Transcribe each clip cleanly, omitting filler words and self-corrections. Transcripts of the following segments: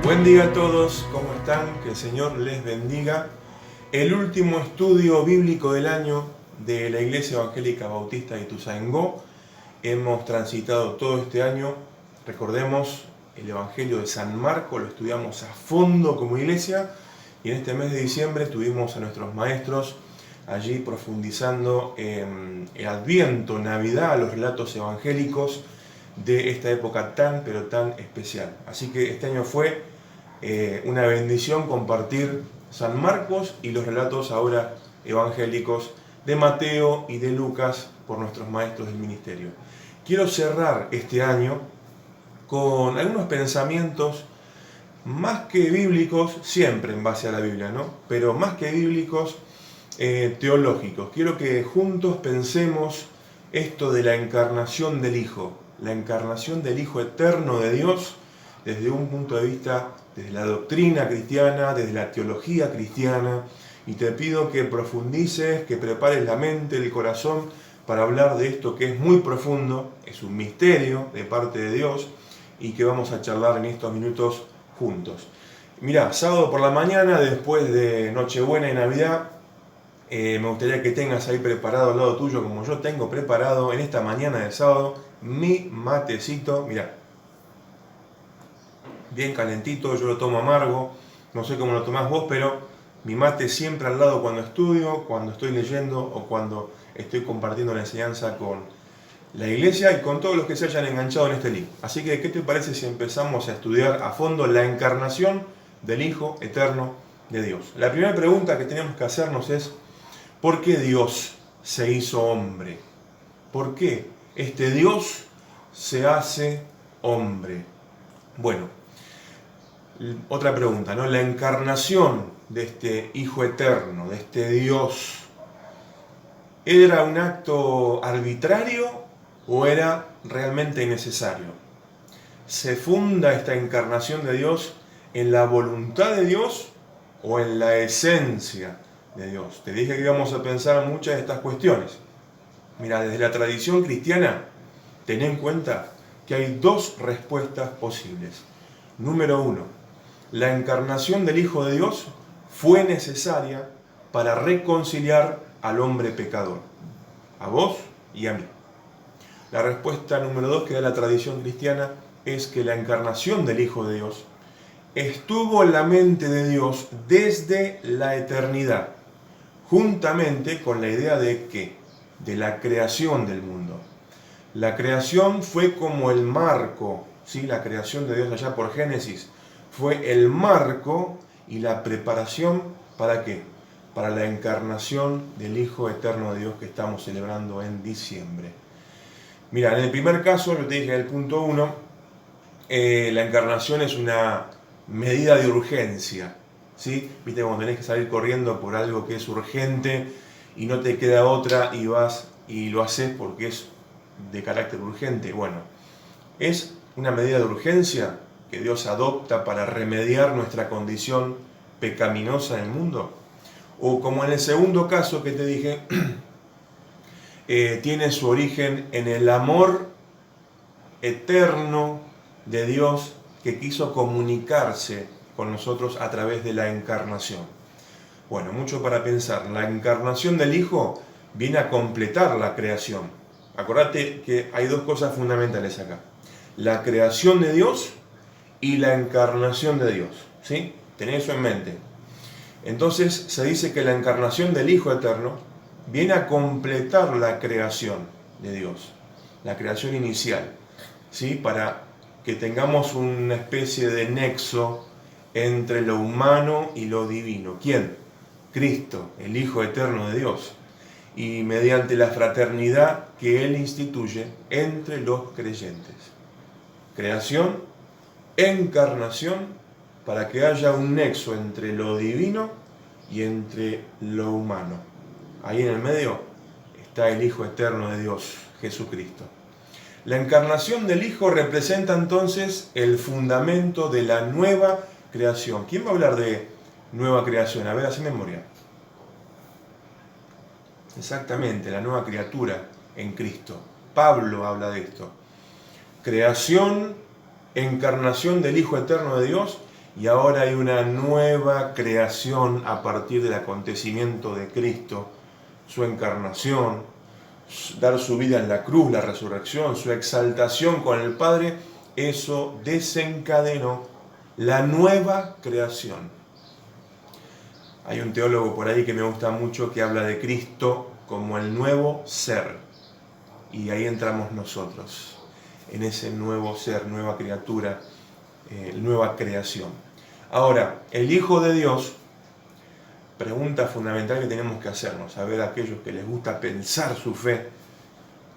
Buen día a todos, ¿cómo están? Que el Señor les bendiga. El último estudio bíblico del año de la Iglesia Evangélica Bautista de Ituzaingó. Hemos transitado todo este año, recordemos, el Evangelio de San Marcos, lo estudiamos a fondo como iglesia, y en este mes de diciembre tuvimos a nuestros maestros allí profundizando en el Adviento, Navidad, los relatos evangélicos de esta época tan, pero tan especial. Así que este año fue una bendición compartir San Marcos y los relatos ahora evangélicos de Mateo y de Lucas por nuestros maestros del ministerio. Quiero cerrar este año con algunos pensamientos más que bíblicos, siempre en base a la Biblia, ¿no? Pero más que bíblicos, teológicos. Quiero que juntos pensemos esto de la encarnación del Hijo, la encarnación del Hijo eterno de Dios, desde un punto de vista, desde la doctrina cristiana, desde la teología cristiana, y te pido que profundices, que prepares la mente, el corazón, para hablar de esto que es muy profundo, es un misterio de parte de Dios, y que vamos a charlar en estos minutos juntos. Mirá, sábado por la mañana, después de Nochebuena y Navidad, me gustaría que tengas ahí preparado al lado tuyo, como yo tengo preparado en esta mañana de sábado, mi matecito. Mirá, bien calentito, yo lo tomo amargo, no sé cómo lo tomás vos, pero mi mate siempre al lado cuando estudio, cuando estoy leyendo o cuando estoy compartiendo la enseñanza con la iglesia y con todos los que se hayan enganchado en este link. Así que, ¿qué te parece si empezamos a estudiar a fondo la encarnación del Hijo eterno de Dios? La primera pregunta que tenemos que hacernos es, ¿por qué Dios se hizo hombre? ¿Por qué este Dios se hace hombre? Bueno, otra pregunta, ¿no? La encarnación de este Hijo eterno, de este Dios, ¿era un acto arbitrario o era realmente necesario? ¿Se funda esta encarnación de Dios en la voluntad de Dios o en la esencia de Dios? Te dije que íbamos a pensar muchas de estas cuestiones. Mira, desde la tradición cristiana, ten en cuenta que hay dos respuestas posibles. Número uno, la encarnación del Hijo de Dios fue necesaria para reconciliar al hombre pecador, a vos y a mí. La respuesta número dos que da la tradición cristiana es que la encarnación del Hijo de Dios estuvo en la mente de Dios desde la eternidad, juntamente con la idea de ¿qué? De la creación del mundo. La creación fue como el marco, ¿sí? La creación de Dios allá por Génesis fue el marco y la preparación ¿para qué? Para la encarnación del Hijo eterno de Dios que estamos celebrando en diciembre. Mira, en el primer caso, yo te dije en el punto 1, la encarnación es una medida de urgencia, ¿sí? Viste, cuando tenés que salir corriendo por algo que es urgente y no te queda otra y vas y lo haces porque es de carácter urgente. Bueno, es una medida de urgencia que Dios adopta para remediar nuestra condición pecaminosa en el mundo. O como en el segundo caso que te dije, tiene su origen en el amor eterno de Dios que quiso comunicarse con nosotros a través de la encarnación. Bueno, mucho para pensar. La encarnación del Hijo viene a completar la creación. Acordate que hay dos cosas fundamentales acá. La creación de Dios y la encarnación de Dios. ¿Sí? Tened eso en mente. Entonces se dice que la encarnación del Hijo eterno viene a completar la creación de Dios, la creación inicial, ¿sí? Para que tengamos una especie de nexo entre lo humano y lo divino. ¿Quién? Cristo, el Hijo eterno de Dios. Y mediante la fraternidad que Él instituye entre los creyentes. Creación, encarnación, para que haya un nexo entre lo divino y entre lo humano. Ahí en el medio está el Hijo eterno de Dios, Jesucristo. La encarnación del Hijo representa entonces el fundamento de la nueva creación. ¿Quién va a hablar de nueva creación? A ver, haz memoria. Exactamente, la nueva criatura en Cristo. Pablo habla de esto. Creación, encarnación del Hijo eterno de Dios y ahora hay una nueva creación a partir del acontecimiento de Cristo, su encarnación, dar su vida en la cruz, la resurrección, su exaltación con el Padre. Eso desencadenó la nueva creación. Hay un teólogo por ahí que me gusta mucho que habla de Cristo como el nuevo ser. Y ahí entramos nosotros, en ese nuevo ser, nueva criatura, nueva creación. Ahora, el Hijo de Dios, pregunta fundamental que tenemos que hacernos, a ver a aquellos que les gusta pensar su fe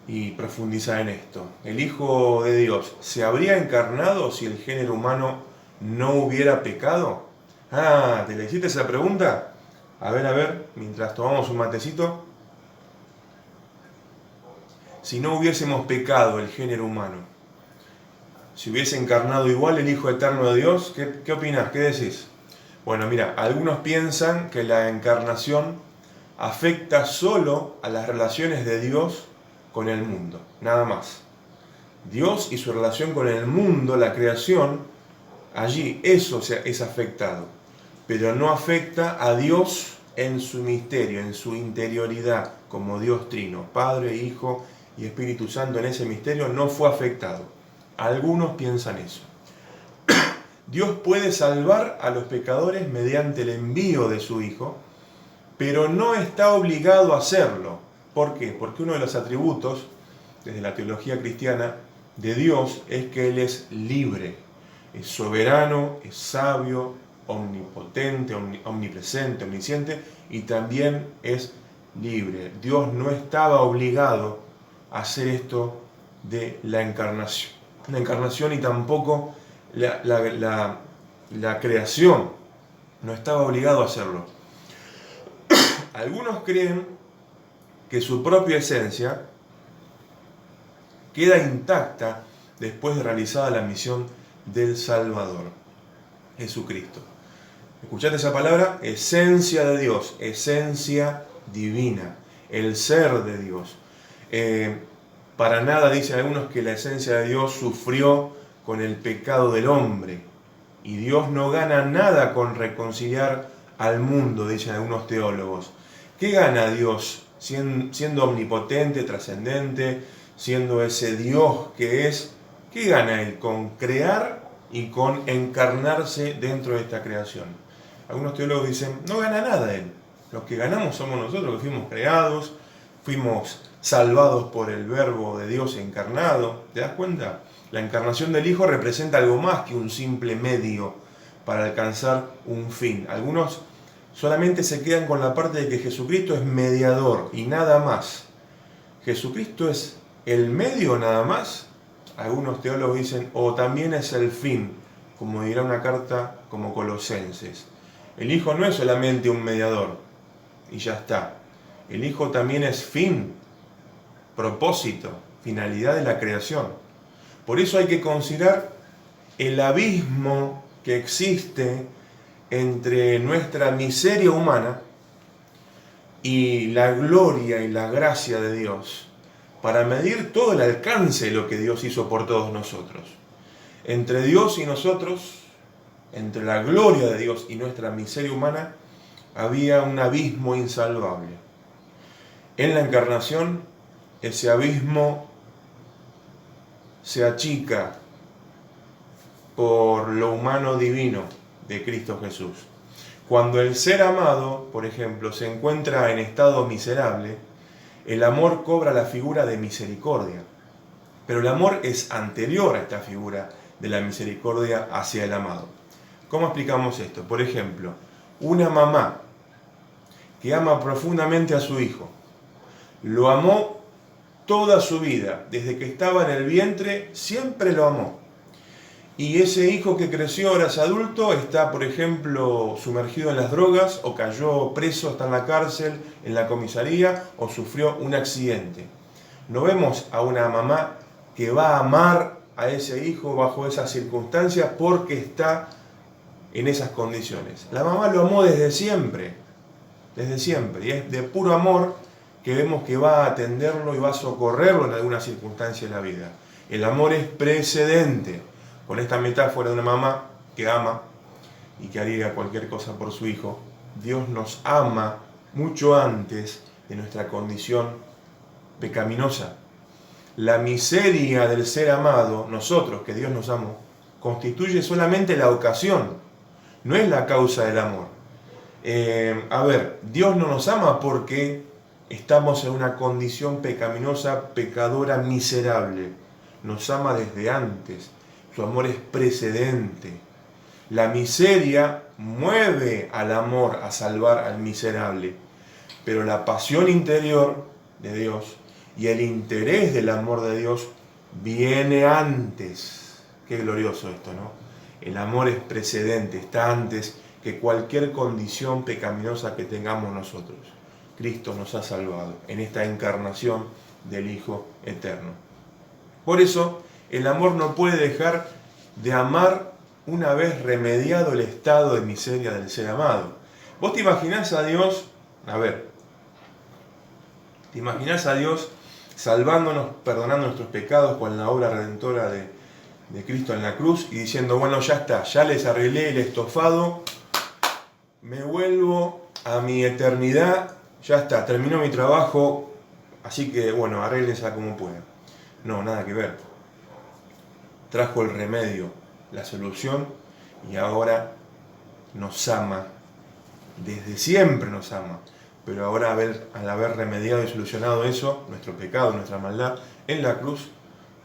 y profundizar en esto. ¿El Hijo de Dios se habría encarnado si el género humano no hubiera pecado? Ah, ¿te la hiciste esa pregunta? A ver, mientras tomamos un matecito. Si no hubiésemos pecado el género humano, si hubiese encarnado igual el Hijo Eterno de Dios, ¿qué opinás? ¿Qué decís? Bueno, mira, algunos piensan que la encarnación afecta solo a las relaciones de Dios con el mundo, nada más. Dios y su relación con el mundo, la creación, allí eso es afectado, pero no afecta a Dios en su misterio, en su interioridad, como Dios trino, Padre, Hijo y Espíritu Santo. En ese misterio no fue afectado. Algunos piensan eso. Dios puede salvar a los pecadores mediante el envío de su Hijo, pero no está obligado a hacerlo. ¿Por qué? Porque uno de los atributos, desde la teología cristiana, de Dios es que Él es libre, es soberano, es sabio, omnipotente, omnipresente, omnisciente, y también es libre. Dios no estaba obligado a hacer esto de la encarnación y tampoco la creación. No estaba obligado a hacerlo. Algunos creen que su propia esencia queda intacta después de realizada la misión del Salvador, Jesucristo. ¿Escuchaste esa palabra? Esencia de Dios, esencia divina, el ser de Dios. Para nada dicen algunos que la esencia de Dios sufrió con el pecado del hombre. Y Dios no gana nada con reconciliar al mundo, dicen algunos teólogos. ¿Qué gana Dios siendo omnipotente, trascendente, siendo ese Dios que es? ¿Qué gana Él con crear y con encarnarse dentro de esta creación? Algunos teólogos dicen, no gana nada Él. Los que ganamos somos nosotros, que fuimos creados, fuimos salvados por el Verbo de Dios encarnado. ¿Te das cuenta? La encarnación del Hijo representa algo más que un simple medio para alcanzar un fin. Algunos solamente se quedan con la parte de que Jesucristo es mediador y nada más. ¿Jesucristo es el medio nada más? Algunos teólogos dicen, o también es el fin, como dirá una carta como Colosenses. El Hijo no es solamente un mediador y ya está. El Hijo también es fin, propósito, finalidad de la creación. Por eso hay que considerar el abismo que existe entre nuestra miseria humana y la gloria y la gracia de Dios, para medir todo el alcance de lo que Dios hizo por todos nosotros. Entre Dios y nosotros, entre la gloria de Dios y nuestra miseria humana, había un abismo insalvable. En la encarnación, ese abismo se achica por lo humano divino de Cristo Jesús. Cuando el ser amado, por ejemplo, se encuentra en estado miserable, el amor cobra la figura de misericordia. Pero el amor es anterior a esta figura de la misericordia hacia el amado. ¿Cómo explicamos esto? Por ejemplo, una mamá que ama profundamente a su hijo, lo amó toda su vida, desde que estaba en el vientre, siempre lo amó. Y ese hijo que creció, ahora es adulto, está, por ejemplo, sumergido en las drogas, o cayó preso, está en la cárcel, en la comisaría, o sufrió un accidente. No vemos a una mamá que va a amar a ese hijo bajo esas circunstancias porque está en esas condiciones. La mamá lo amó desde siempre, y es de puro amor que vemos que va a atenderlo y va a socorrerlo en alguna circunstancia de la vida. El amor es precedente. Con esta metáfora de una mamá que ama, y que haría cualquier cosa por su Hijo, Dios nos ama mucho antes de nuestra condición pecaminosa. La miseria del ser amado, nosotros, que Dios nos amó, constituye solamente la ocasión, no es la causa del amor. Dios no nos ama porque estamos en una condición pecaminosa, pecadora, miserable. Nos ama desde antes. Su amor es precedente. La miseria mueve al amor a salvar al miserable, pero la pasión interior de Dios y el interés del amor de Dios viene antes. Qué glorioso esto, ¿no? El amor es precedente, está antes que cualquier condición pecaminosa que tengamos nosotros. Cristo nos ha salvado en esta encarnación del Hijo Eterno. Por eso, el amor no puede dejar de amar una vez remediado el estado de miseria del ser amado. ¿Vos te imaginás a Dios, te imaginás a Dios salvándonos, perdonando nuestros pecados con la obra redentora de Cristo en la cruz y diciendo, bueno, ya está, ya les arreglé el estofado, me vuelvo a mi eternidad, ya está, terminó mi trabajo, así que bueno, arréglense como puedan? No, nada que ver. Trajo el remedio, la solución, y ahora nos ama, desde siempre nos ama, pero ahora al haber remediado y solucionado eso, nuestro pecado, nuestra maldad, en la cruz,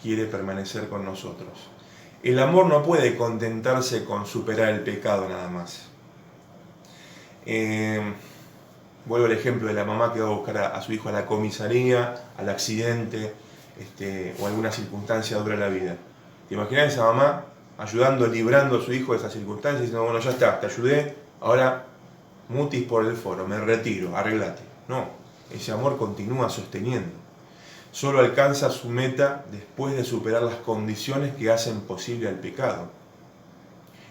quiere permanecer con nosotros. El amor no puede contentarse con superar el pecado nada más. Vuelvo al ejemplo de la mamá que va a buscar a su hijo a la comisaría, al accidente, o alguna circunstancia dura la vida. ¿Te imaginas a esa mamá ayudando, librando a su hijo de esa circunstancia, diciendo, bueno, ya está, te ayudé, ahora mutis por el foro, me retiro, arreglate? No, ese amor continúa sosteniendo. Solo alcanza su meta después de superar las condiciones que hacen posible el pecado.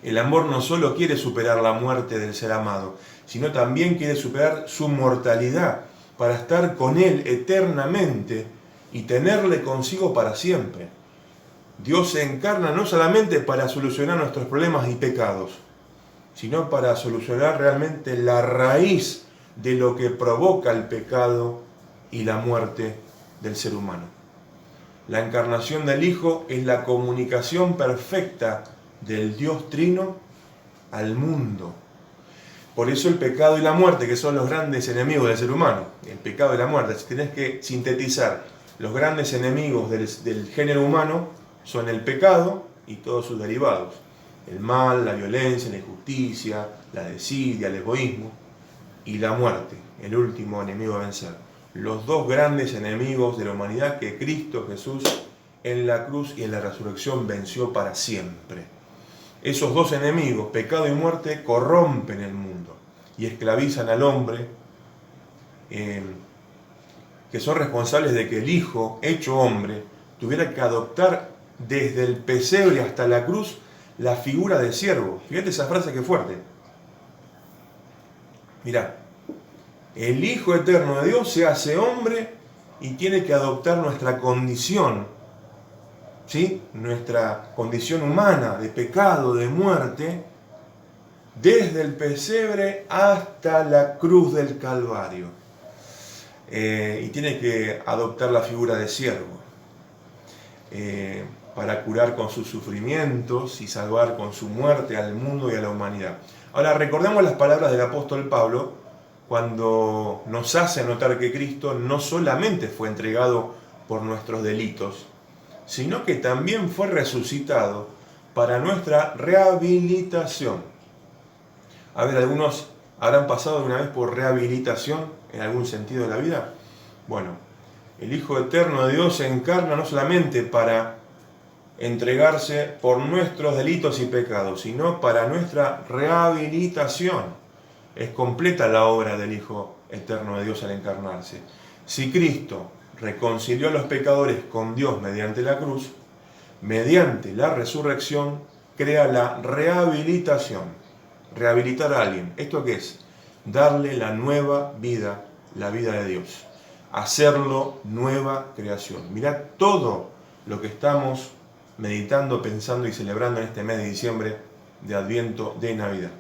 El amor no solo quiere superar la muerte del ser amado, sino también quiere superar su mortalidad para estar con él eternamente y tenerle consigo para siempre. Dios se encarna no solamente para solucionar nuestros problemas y pecados, sino para solucionar realmente la raíz de lo que provoca el pecado y la muerte del ser humano. La encarnación del Hijo es la comunicación perfecta del Dios Trino al mundo. Por eso el pecado y la muerte, que son los grandes enemigos del ser humano, el pecado y la muerte, si tenés que sintetizar los grandes enemigos del género humano, son el pecado y todos sus derivados. El mal, la violencia, la injusticia, la desidia, el egoísmo, y la muerte, el último enemigo a vencer. Los dos grandes enemigos de la humanidad que Cristo Jesús en la cruz y en la resurrección venció para siempre. Esos dos enemigos, pecado y muerte, corrompen el mundo y esclavizan al hombre, que son responsables de que el Hijo, hecho hombre, tuviera que adoptar desde el pesebre hasta la cruz la figura de siervo. Fíjate esa frase que fuerte. Mirá, el Hijo eterno de Dios se hace hombre y tiene que adoptar nuestra condición, ¿sí? Nuestra condición humana de pecado, de muerte, desde el pesebre hasta la cruz del Calvario. Y tiene que adoptar la figura de siervo para curar con sus sufrimientos y salvar con su muerte al mundo y a la humanidad. Ahora recordemos las palabras del apóstol Pablo cuando nos hace notar que Cristo no solamente fue entregado por nuestros delitos, sino que también fue resucitado para nuestra rehabilitación. Algunos habrán pasado alguna vez por rehabilitación en algún sentido de la vida. Bueno, el Hijo Eterno de Dios se encarna no solamente para entregarse por nuestros delitos y pecados, sino para nuestra rehabilitación. Es completa la obra del Hijo Eterno de Dios al encarnarse. Si Cristo reconcilió a los pecadores con Dios mediante la cruz, mediante la resurrección, crea la rehabilitación. Rehabilitar a alguien. ¿Esto qué es? Darle la nueva vida, la vida de Dios. Hacerlo nueva creación. Mirad todo lo que estamos meditando, pensando y celebrando en este mes de diciembre de Adviento, de Navidad.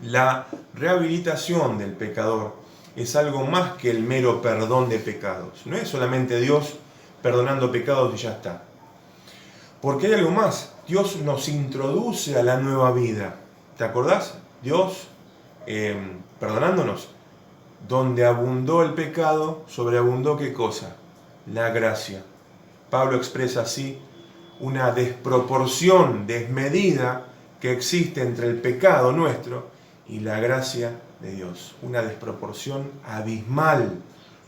La rehabilitación del pecador es algo más que el mero perdón de pecados. No es solamente Dios perdonando pecados y ya está. Porque hay algo más. Dios nos introduce a la nueva vida. ¿Te acordás? Dios, perdonándonos, donde abundó el pecado, sobreabundó ¿qué cosa? La gracia. Pablo expresa así una desproporción desmedida que existe entre el pecado nuestro y la gracia de Dios. Una desproporción abismal.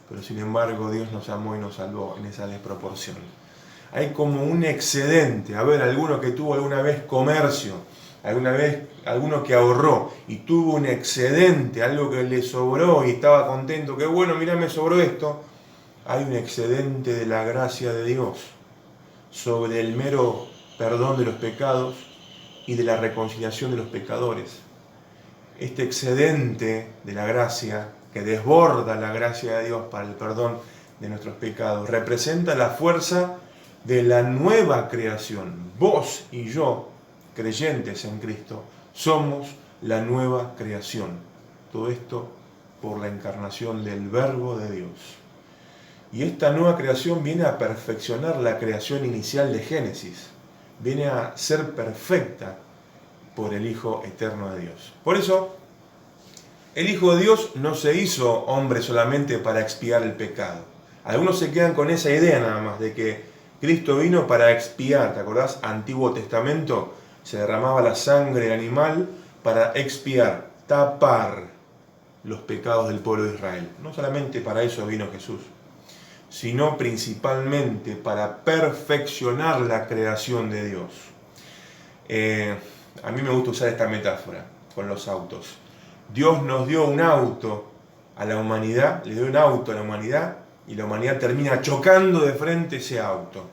Pero sin embargo Dios nos amó y nos salvó en esa desproporción. Hay como un excedente. A ver, alguno que tuvo alguna vez comercio, alguno que ahorró y tuvo un excedente, algo que le sobró y estaba contento, que bueno, mirá, me sobró esto. Hay un excedente de la gracia de Dios sobre el mero perdón de los pecados y de la reconciliación de los pecadores. Este excedente de la gracia, que desborda la gracia de Dios para el perdón de nuestros pecados, representa la fuerza de la nueva creación. Vos y yo, creyentes en Cristo, somos la nueva creación. Todo esto por la encarnación del Verbo de Dios. Y esta nueva creación viene a perfeccionar la creación inicial de Génesis. Viene a ser perfecta por el Hijo eterno de Dios. Por eso, el Hijo de Dios no se hizo hombre solamente para expiar el pecado. Algunos se quedan con esa idea nada más, de que Cristo vino para expiar. ¿Te acordás? Antiguo Testamento, se derramaba la sangre animal para expiar, tapar los pecados del pueblo de Israel. No solamente para eso vino Jesús, sino principalmente para perfeccionar la creación de Dios. A mí me gusta usar esta metáfora con los autos. Dios nos dio un auto a la humanidad, le dio un auto a la humanidad y la humanidad termina chocando de frente ese auto.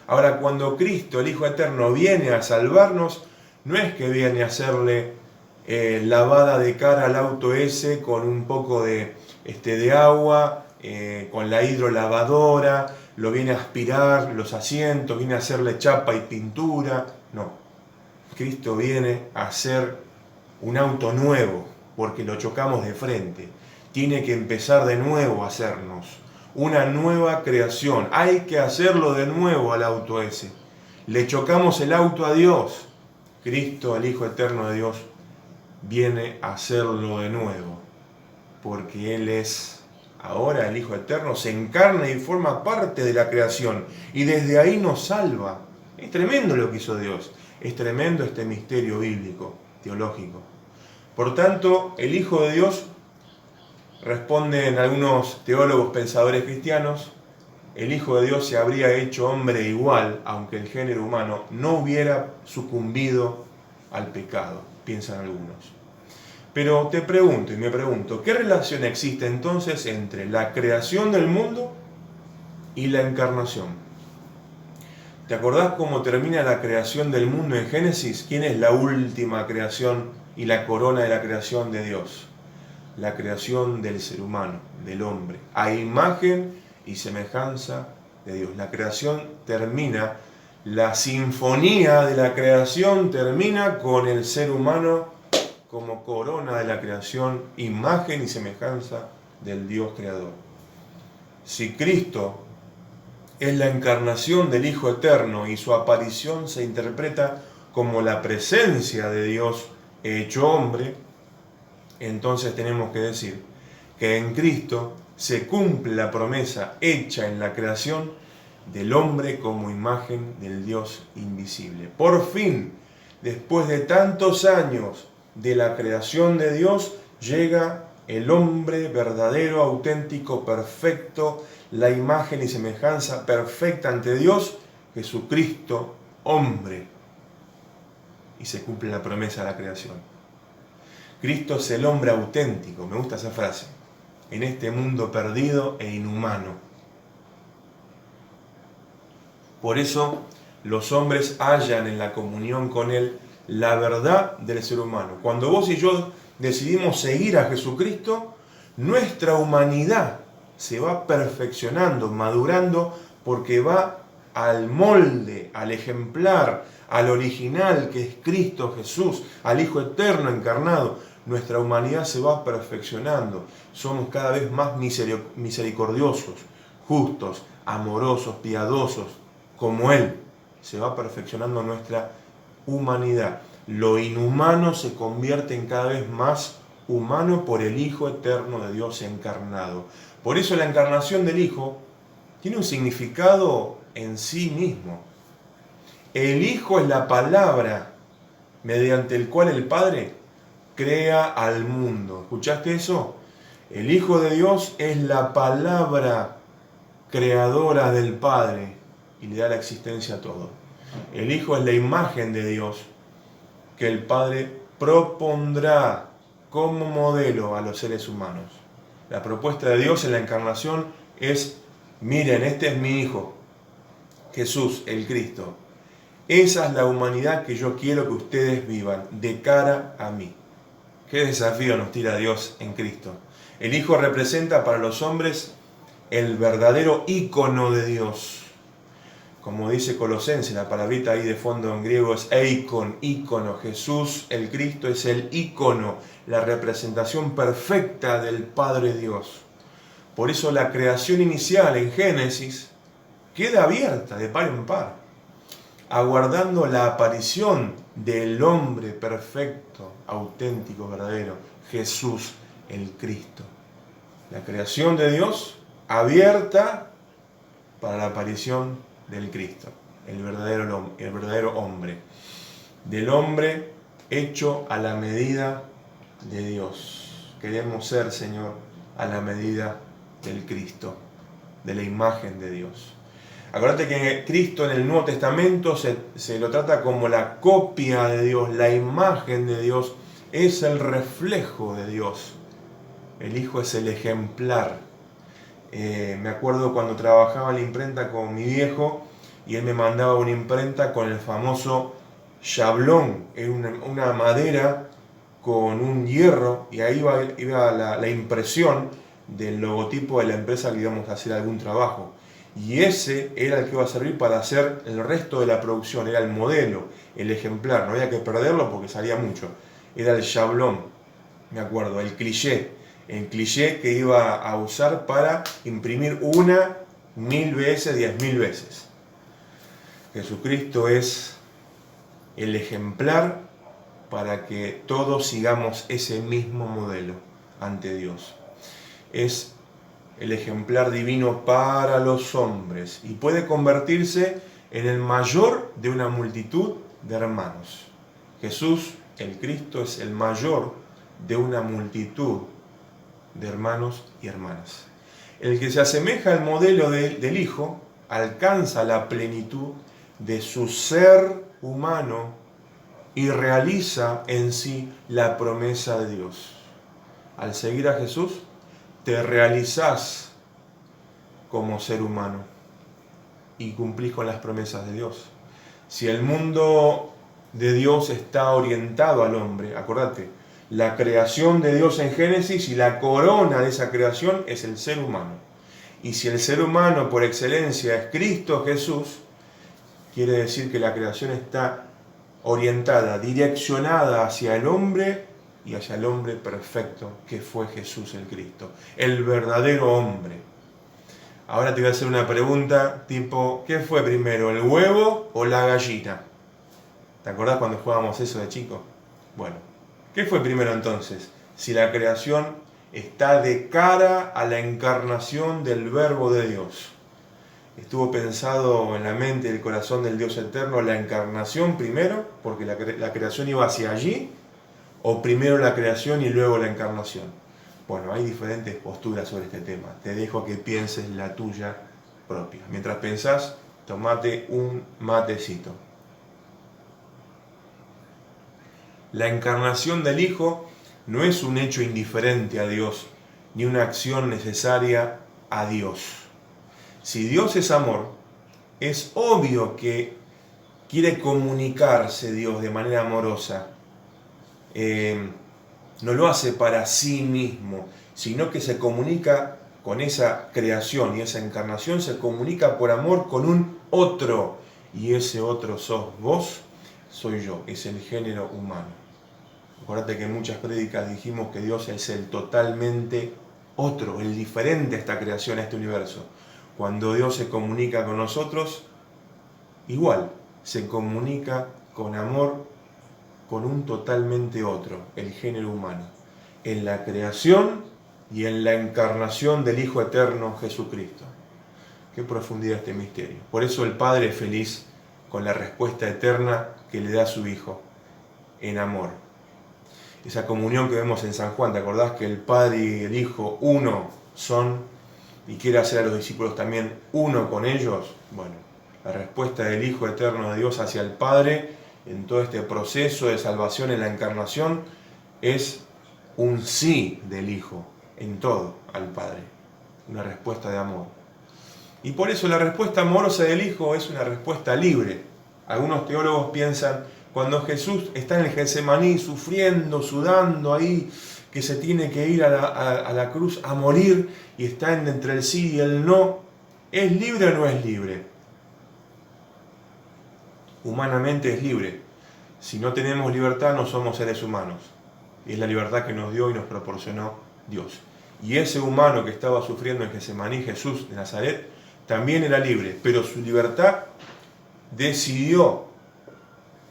Ahora, cuando Cristo, el Hijo Eterno, viene a salvarnos, no es que viene a hacerle lavada de cara al auto ese con un poco de agua, con la hidrolavadora, lo viene a aspirar los asientos, viene a hacerle chapa y pintura. No, Cristo viene a hacer un auto nuevo, porque lo chocamos de frente. Tiene que empezar de nuevo a hacernos una nueva creación. Hay que hacerlo de nuevo al auto ese. Le chocamos el auto a Dios. Cristo, el Hijo Eterno de Dios, viene a hacerlo de nuevo, porque Él es ahora el Hijo Eterno, se encarna y forma parte de la creación, y desde ahí nos salva. Es tremendo lo que hizo Dios, es tremendo este misterio bíblico, teológico. Por tanto, el Hijo de Dios, responden algunos teólogos pensadores cristianos, el Hijo de Dios se habría hecho hombre igual, aunque el género humano no hubiera sucumbido al pecado, piensan algunos. Pero te pregunto y me pregunto, ¿qué relación existe entonces entre la creación del mundo y la encarnación? ¿Te acordás cómo termina la creación del mundo en Génesis? ¿Quién es la última creación y la corona de la creación de Dios? La creación del ser humano, del hombre, a imagen y semejanza de Dios. La creación termina, la sinfonía de la creación termina con el ser humano como corona de la creación, imagen y semejanza del Dios creador. Si Cristo es la encarnación del Hijo Eterno y su aparición se interpreta como la presencia de Dios hecho hombre, entonces tenemos que decir que en Cristo se cumple la promesa hecha en la creación del hombre como imagen del Dios invisible. Por fin, después de tantos años de la creación de Dios, llega el hombre verdadero, auténtico, perfecto, la imagen y semejanza perfecta ante Dios, Jesucristo, hombre. Y se cumple la promesa de la creación. Cristo es el hombre auténtico, me gusta esa frase, en este mundo perdido e inhumano. Por eso los hombres hallan en la comunión con Él la verdad del ser humano. Cuando vos y yo decidimos seguir a Jesucristo, nuestra humanidad se va perfeccionando, madurando, porque va al molde, al ejemplar, al original que es Cristo Jesús, al Hijo Eterno encarnado. nuestra humanidad se va perfeccionando. Somos cada vez más misericordiosos, justos, amorosos, piadosos, como Él. Se va perfeccionando nuestra humanidad. Lo inhumano se convierte en cada vez más humano por el Hijo eterno de Dios encarnado. Por eso la encarnación del Hijo tiene un significado en sí mismo. El Hijo es la palabra mediante el cual el Padre crea al mundo. ¿Escuchaste eso? El Hijo de Dios es la palabra creadora del Padre y le da la existencia a todo. El Hijo es la imagen de Dios que el Padre propondrá como modelo a los seres humanos. La propuesta de Dios en la encarnación es: miren, este es mi Hijo, Jesús, el Cristo. Esa es la humanidad que yo quiero que ustedes vivan, de cara a mí. ¿Qué desafío nos tira Dios en Cristo? El Hijo representa para los hombres el verdadero ícono de Dios. Como dice Colosenses, la palabrita ahí de fondo en griego es eikon, ícono. Jesús, el Cristo, es el ícono, la representación perfecta del Padre Dios. Por eso la creación inicial en Génesis queda abierta de par en par, aguardando la aparición del hombre perfecto, auténtico, verdadero, Jesús el Cristo. La creación de Dios abierta para la aparición del Cristo, el verdadero hombre, del hombre hecho a la medida de Dios. Queremos ser, Señor, a la medida del Cristo, de la imagen de Dios. Acuérdate que Cristo en el Nuevo Testamento se lo trata como la copia de Dios, la imagen de Dios, es el reflejo de Dios. El Hijo es el ejemplar. Me acuerdo cuando trabajaba en la imprenta con mi viejo y él me mandaba una imprenta con el famoso chablón, era una madera con un hierro, y ahí iba la impresión del logotipo de la empresa que íbamos a hacer algún trabajo. Y ese era el que iba a servir para hacer el resto de la producción, era el modelo, el ejemplar, no había que perderlo porque salía mucho. Era el chablón, me acuerdo, el cliché que iba a usar para imprimir 1.000 veces, 10.000 veces. Jesucristo es el ejemplar para que todos sigamos ese mismo modelo ante Dios. Es el ejemplar divino para los hombres y puede convertirse en el mayor de una multitud de hermanos. Jesús, el Cristo, es el mayor de una multitud de hermanos y hermanas. El que se asemeja al modelo del Hijo alcanza la plenitud de su ser humano y realiza en sí la promesa de Dios. Al seguir a Jesús, te realizás como ser humano y cumplís con las promesas de Dios. Si el mundo de Dios está orientado al hombre, acordate, la creación de Dios en Génesis y la corona de esa creación es el ser humano. Y si el ser humano por excelencia es Cristo Jesús, quiere decir que la creación está orientada, direccionada hacia el hombre y hacia el hombre perfecto que fue Jesús el Cristo, el verdadero hombre. Ahora te voy a hacer una pregunta tipo, ¿qué fue primero, el huevo o la gallina? ¿Te acordás cuando jugábamos eso de chico? Bueno, ¿qué fue primero entonces? Si la creación está de cara a la encarnación del Verbo de Dios. Estuvo pensado en la mente y el corazón del Dios eterno la encarnación primero, porque la creación iba hacia allí, o primero la creación y luego la encarnación. Bueno, hay diferentes posturas sobre este tema. Te dejo que pienses la tuya propia. Mientras pensás, tomate un matecito. La encarnación del Hijo no es un hecho indiferente a Dios, ni una acción necesaria a Dios. Si Dios es amor, es obvio que quiere comunicarse Dios de manera amorosa. No lo hace para sí mismo, sino que se comunica con esa creación y esa encarnación, se comunica por amor con un otro. Y ese otro sos vos, soy yo, es el género humano. Acuérdate que en muchas prédicas dijimos que Dios es el totalmente otro, el diferente a esta creación, a este universo. Cuando Dios se comunica con nosotros, igual, se comunica con amor con un totalmente otro, el género humano, en la creación y en la encarnación del Hijo Eterno Jesucristo. Qué profundidad este misterio. Por eso el Padre es feliz con la respuesta eterna que le da a su Hijo, en amor. Esa comunión que vemos en San Juan, ¿te acordás que el Padre y el Hijo uno son y quiere hacer a los discípulos también uno con ellos? Bueno, la respuesta del Hijo Eterno de Dios hacia el Padre en todo este proceso de salvación en la encarnación es un sí del Hijo en todo al Padre, una respuesta de amor. Y por eso la respuesta amorosa del Hijo es una respuesta libre. Algunos teólogos piensan, cuando Jesús está en el Getsemaní sufriendo, sudando ahí, que se tiene que ir a la cruz a morir y está entre el sí y el no, ¿es libre o no es libre? Humanamente es libre. Si no tenemos libertad no somos seres humanos. Y es la libertad que nos dio y nos proporcionó Dios. Y ese humano que estaba sufriendo en Getsemaní, Jesús de Nazaret, también era libre, pero su libertad decidió,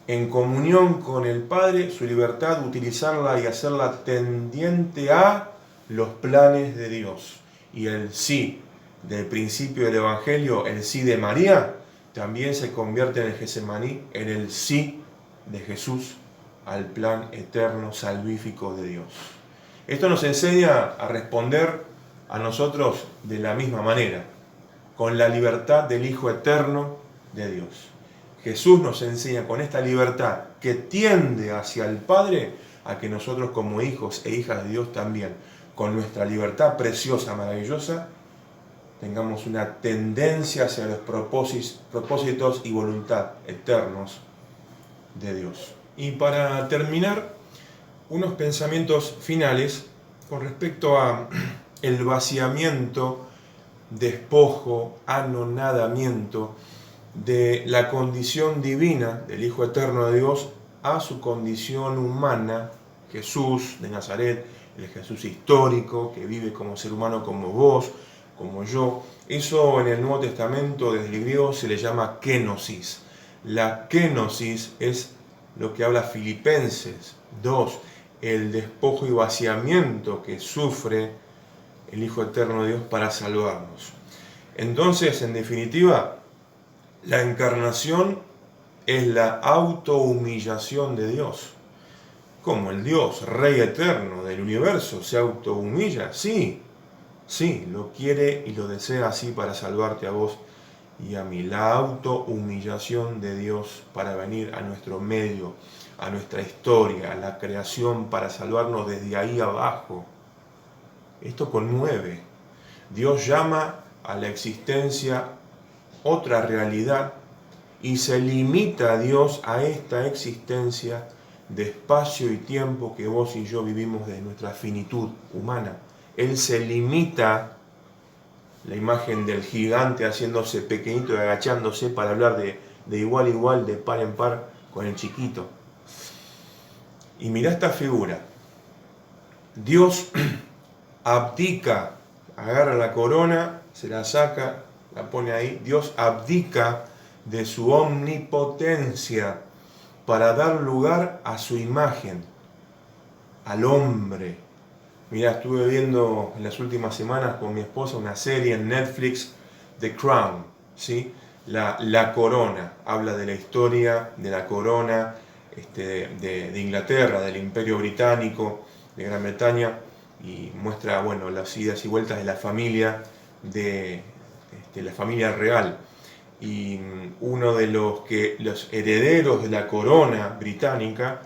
en comunión con el Padre, su libertad, utilizarla y hacerla tendiente a los planes de Dios. Y el sí del principio del Evangelio, el sí de María, también se convierte en el Getsemaní en el sí de Jesús al plan eterno salvífico de Dios. Esto nos enseña a responder a nosotros de la misma manera, con la libertad del Hijo Eterno de Dios. Jesús nos enseña con esta libertad que tiende hacia el Padre a que nosotros como hijos e hijas de Dios también, con nuestra libertad preciosa, maravillosa, tengamos una tendencia hacia los propósitos y voluntad eternos de Dios. Y para terminar, unos pensamientos finales con respecto a el vaciamiento, despojo, anonadamiento de la condición divina del Hijo Eterno de Dios a su condición humana, Jesús de Nazaret, el Jesús histórico que vive como ser humano como vos, como yo. Eso en el Nuevo Testamento desde el griego se le llama kenosis. La kenosis es lo que habla Filipenses 2, el despojo y vaciamiento que sufre el Hijo Eterno de Dios para salvarnos. Entonces, en definitiva, la encarnación es la autohumillación de Dios. ¿Cómo el Dios, Rey eterno del universo, se autohumilla? Sí, lo quiere y lo desea así para salvarte a vos y a mí. La autohumillación de Dios para venir a nuestro medio, a nuestra historia, a la creación, para salvarnos desde ahí abajo. Esto conmueve. Dios llama a la existencia otra realidad y se limita a Dios a esta existencia de espacio y tiempo que vos y yo vivimos desde nuestra finitud humana. Él se limita, la imagen del gigante haciéndose pequeñito y agachándose para hablar de igual a igual, de par en par con el chiquito. Y mirá esta figura. Dios abdica, agarra la corona, se la saca, la pone ahí. Dios abdica de su omnipotencia para dar lugar a su imagen, al hombre. Mirá, estuve viendo en las últimas semanas con mi esposa una serie en Netflix, The Crown, ¿sí? La corona, habla de la historia de la corona de Inglaterra, del Imperio Británico, de Gran Bretaña, y muestra, bueno, las idas y vueltas de la familia, de la familia real. Y uno de los herederos de la corona británica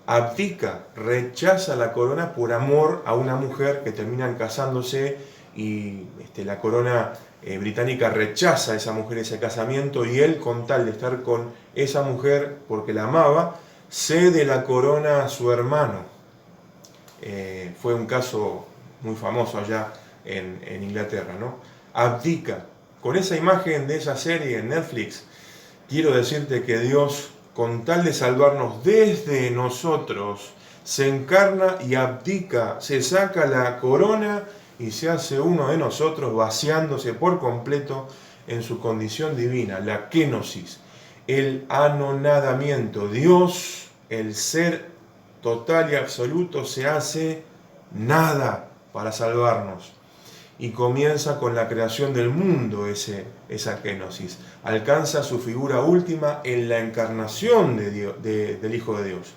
abdica, rechaza la corona por amor a una mujer que terminan casándose y la corona británica rechaza a esa mujer ese casamiento y él, con tal de estar con esa mujer porque la amaba, cede la corona a su hermano. Fue un caso muy famoso allá en Inglaterra, ¿no? Abdica. Con esa imagen de esa serie en Netflix, quiero decirte que Dios, con tal de salvarnos desde nosotros, se encarna y abdica, se saca la corona y se hace uno de nosotros, vaciándose por completo en su condición divina, la kenosis, el anonadamiento. Dios, el ser total y absoluto, se hace nada para salvarnos. Y comienza con la creación del mundo esa kenosis. Alcanza su figura última en la encarnación del Hijo de Dios.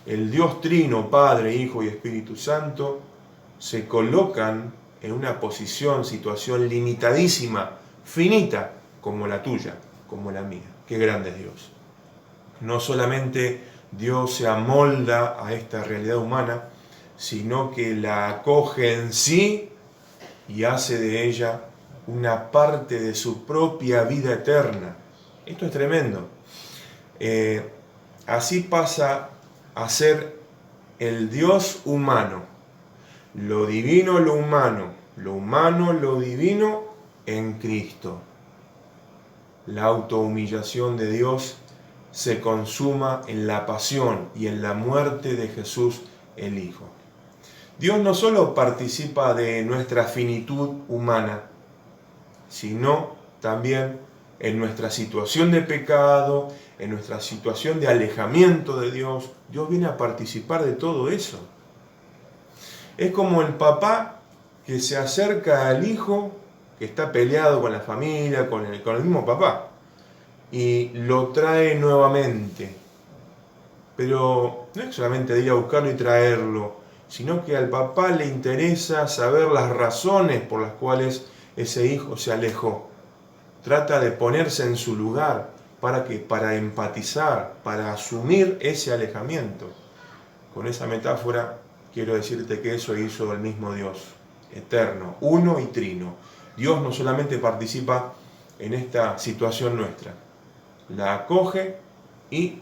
El Dios Trino, Padre, Hijo y Espíritu Santo, se colocan en una situación limitadísima, finita, como la tuya, como la mía. Qué grande es Dios. No solamente Dios se amolda a esta realidad humana, sino que la acoge en sí y hace de ella una parte de su propia vida eterna. Esto es tremendo. Así pasa a ser el Dios humano, lo divino, lo humano, lo divino en Cristo. La autohumillación de Dios se consuma en la pasión y en la muerte de Jesús el Hijo. Dios no solo participa de nuestra finitud humana, sino también en nuestra situación de pecado, en nuestra situación de alejamiento de Dios. Dios viene a participar de todo eso. Es como el papá que se acerca al hijo que está peleado con la familia, con el mismo papá, y lo trae nuevamente. Pero no es solamente ir a buscarlo y traerlo, sino que al papá le interesa saber las razones por las cuales ese hijo se alejó. Trata de ponerse en su lugar para empatizar, para asumir ese alejamiento. Con esa metáfora quiero decirte que eso hizo el mismo Dios, eterno, uno y trino. Dios no solamente participa en esta situación nuestra, la acoge y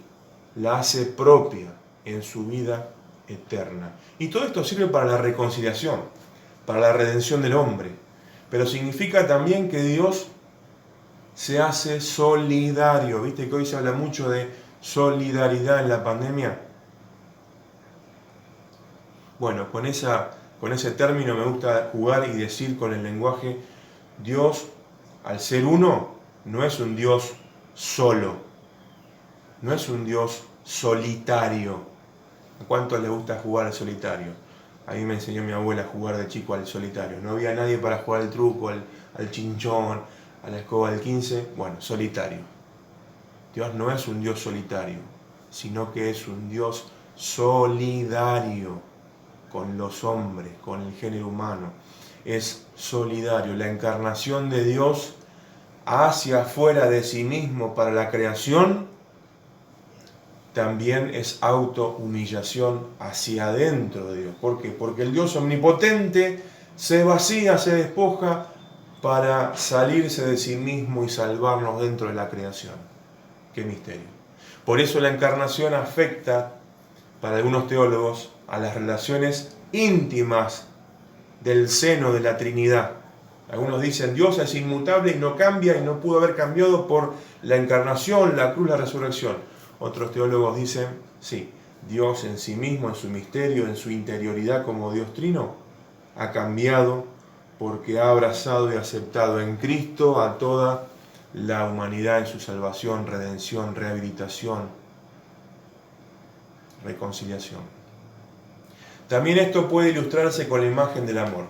la hace propia en su vida eterna. Y todo esto sirve para la reconciliación, para la redención del hombre. Pero significa también que Dios se hace solidario. ¿Viste que hoy se habla mucho de solidaridad en la pandemia? Bueno, con ese término me gusta jugar y decir con el lenguaje, Dios, al ser uno, no es un Dios solo, no es un Dios solitario. ¿A cuántos les gusta jugar al solitario? A mí me enseñó mi abuela a jugar de chico al solitario. No había nadie para jugar al truco, al chinchón, a la escoba del 15. Bueno, solitario. Dios no es un Dios solitario, sino que es un Dios solidario con los hombres, con el género humano. Es solidario. La encarnación de Dios hacia afuera de sí mismo para la creación también es autohumillación hacia adentro de Dios. ¿Por qué? Porque el Dios omnipotente se vacía, se despoja para salirse de sí mismo y salvarnos dentro de la creación. ¡Qué misterio! Por eso la encarnación afecta, para algunos teólogos, a las relaciones íntimas del seno de la Trinidad. Algunos dicen Dios es inmutable y no cambia y no pudo haber cambiado por la encarnación, la cruz, la resurrección. Otros teólogos dicen, sí, Dios en sí mismo, en su misterio, en su interioridad como Dios Trino, ha cambiado porque ha abrazado y aceptado en Cristo a toda la humanidad en su salvación, redención, rehabilitación, reconciliación. También esto puede ilustrarse con la imagen del amor.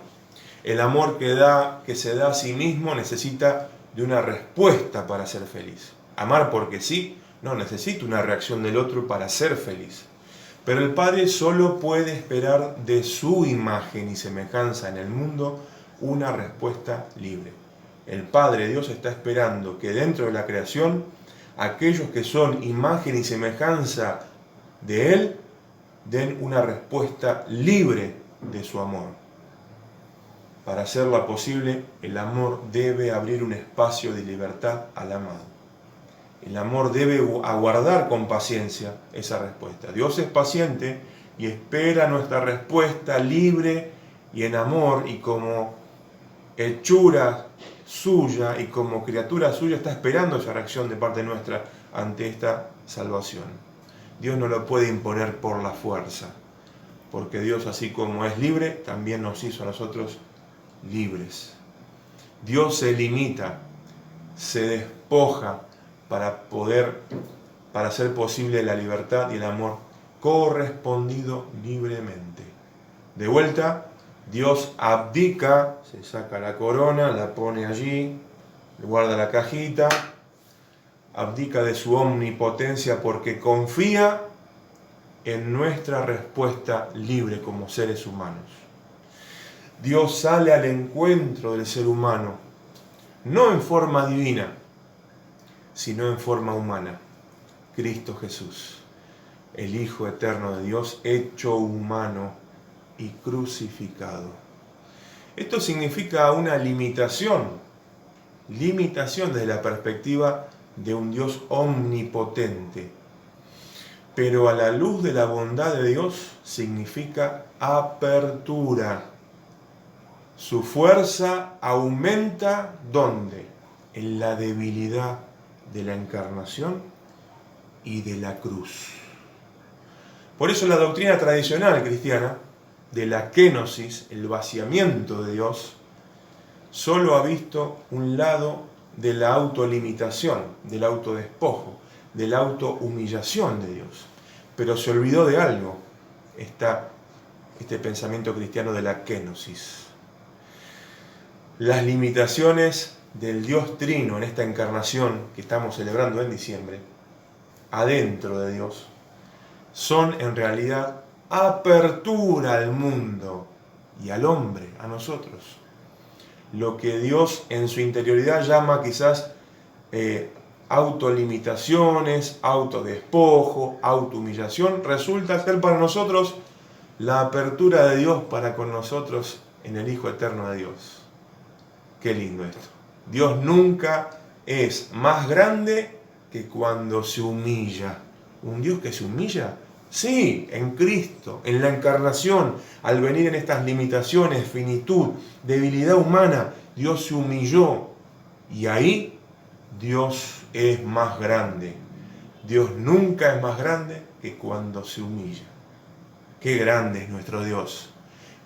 El amor que se da a sí mismo necesita de una respuesta para ser feliz. Amar porque sí, no necesita una reacción del otro para ser feliz. Pero el Padre solo puede esperar de su imagen y semejanza en el mundo una respuesta libre. El Padre Dios está esperando que dentro de la creación aquellos que son imagen y semejanza de Él den una respuesta libre de su amor. Para hacerla posible, el amor debe abrir un espacio de libertad al amado. El amor debe aguardar con paciencia esa respuesta. Dios es paciente y espera nuestra respuesta libre y en amor, y como hechura suya y como criatura suya está esperando esa reacción de parte nuestra ante esta salvación. Dios no lo puede imponer por la fuerza. porque Dios, así como es libre, también nos hizo a nosotros libres. Dios se limita, se despoja para hacer posible la libertad y el amor correspondido libremente. De vuelta, Dios abdica, se saca la corona, la pone allí, guarda la cajita, abdica de su omnipotencia porque confía en nuestra respuesta libre como seres humanos. Dios sale al encuentro del ser humano, no en forma divina, sino en forma humana. Cristo Jesús, el Hijo eterno de Dios, hecho humano y crucificado. Esto significa una limitación desde la perspectiva de un Dios omnipotente. Pero a la luz de la bondad de Dios significa apertura. Su fuerza aumenta, ¿dónde? En la debilidad de la encarnación y de la cruz. Por eso la doctrina tradicional cristiana de la kénosis, el vaciamiento de Dios, solo ha visto un lado de la autolimitación, del autodespojo, de la autohumillación de Dios. Pero se olvidó de algo, este pensamiento cristiano de la kénosis. Las limitaciones del Dios Trino en esta encarnación que estamos celebrando en diciembre, adentro de Dios, son en realidad apertura al mundo y al hombre, a nosotros. Lo que Dios en su interioridad llama quizás autolimitaciones, autodespojo, autohumillación, resulta ser para nosotros la apertura de Dios para con nosotros en el Hijo eterno de Dios. Qué lindo esto. Dios nunca es más grande que cuando se humilla. ¿Un Dios que se humilla? Sí, en Cristo, en la encarnación, al venir en estas limitaciones, finitud, debilidad humana, Dios se humilló. Y ahí Dios es más grande. Dios nunca es más grande que cuando se humilla. Qué grande es nuestro Dios.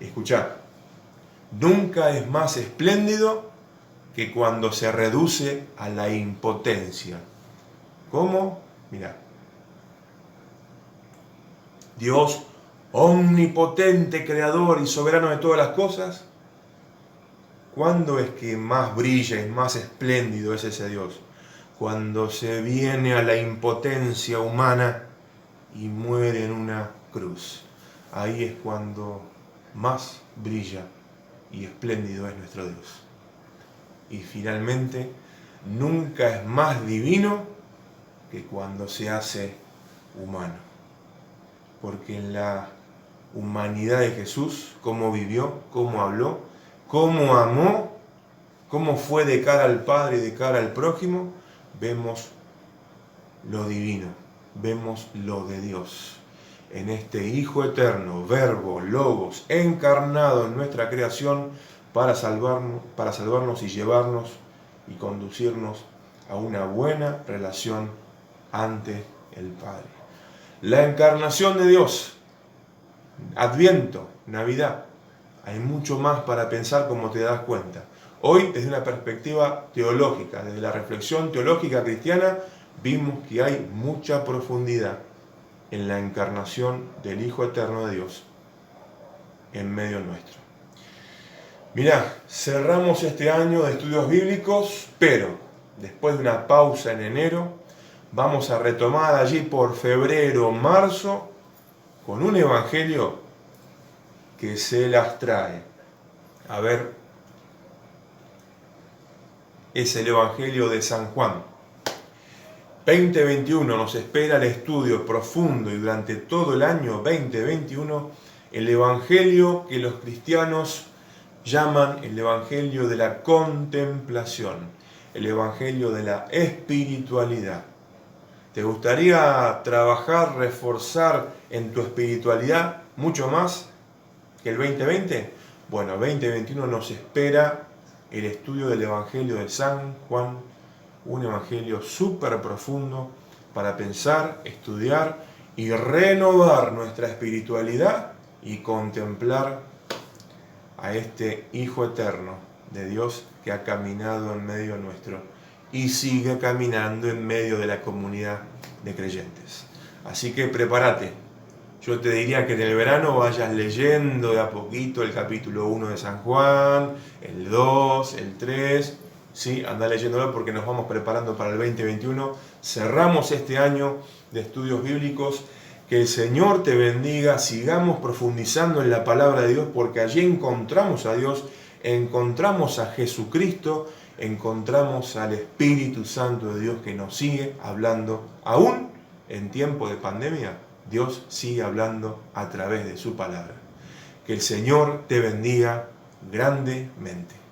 Escuchad, nunca es más espléndido que cuando se reduce a la impotencia. ¿Cómo? Mirá. Dios omnipotente, creador y soberano de todas las cosas, ¿cuándo es que más brilla y más espléndido es ese Dios? Cuando se viene a la impotencia humana y muere en una cruz. Ahí es cuando más brilla y espléndido es nuestro Dios. Y finalmente, nunca es más divino que cuando se hace humano. Porque en la humanidad de Jesús, cómo vivió, cómo habló, cómo amó, cómo fue de cara al Padre y de cara al prójimo, vemos lo divino, vemos lo de Dios. En este Hijo eterno, Verbo, Logos, encarnado en nuestra creación para salvarnos y llevarnos y conducirnos a una buena relación ante el Padre. La encarnación de Dios, Adviento, Navidad, hay mucho más para pensar como te das cuenta. Hoy, desde una perspectiva teológica, desde la reflexión teológica cristiana, vimos que hay mucha profundidad en la encarnación del Hijo eterno de Dios en medio nuestro. Mirá, cerramos este año de estudios bíblicos, pero después de una pausa en enero, vamos a retomar allí por febrero, marzo, con un evangelio que se las trae. A ver, es el evangelio de San Juan. 2021 nos espera el estudio profundo y durante todo el año 2021 el evangelio que los cristianos llaman el evangelio de la contemplación, el evangelio de la espiritualidad. ¿Te gustaría trabajar, reforzar en tu espiritualidad mucho más que el 2020? Bueno, 2021 nos espera el estudio del Evangelio de San Juan, un evangelio súper profundo para pensar, estudiar y renovar nuestra espiritualidad y contemplar a este Hijo eterno de Dios que ha caminado en medio nuestro y sigue caminando en medio de la comunidad de creyentes. Así que prepárate. Yo te diría que en el verano vayas leyendo de a poquito el capítulo 1 de San Juan, el 2, el 3, ¿sí? Anda leyéndolo porque nos vamos preparando para el 2021. Cerramos este año de estudios bíblicos. Que el Señor te bendiga, sigamos profundizando en la palabra de Dios porque allí encontramos a Dios, encontramos a Jesucristo, encontramos al Espíritu Santo de Dios que nos sigue hablando. Aún en tiempo de pandemia, Dios sigue hablando a través de su palabra. Que el Señor te bendiga grandemente.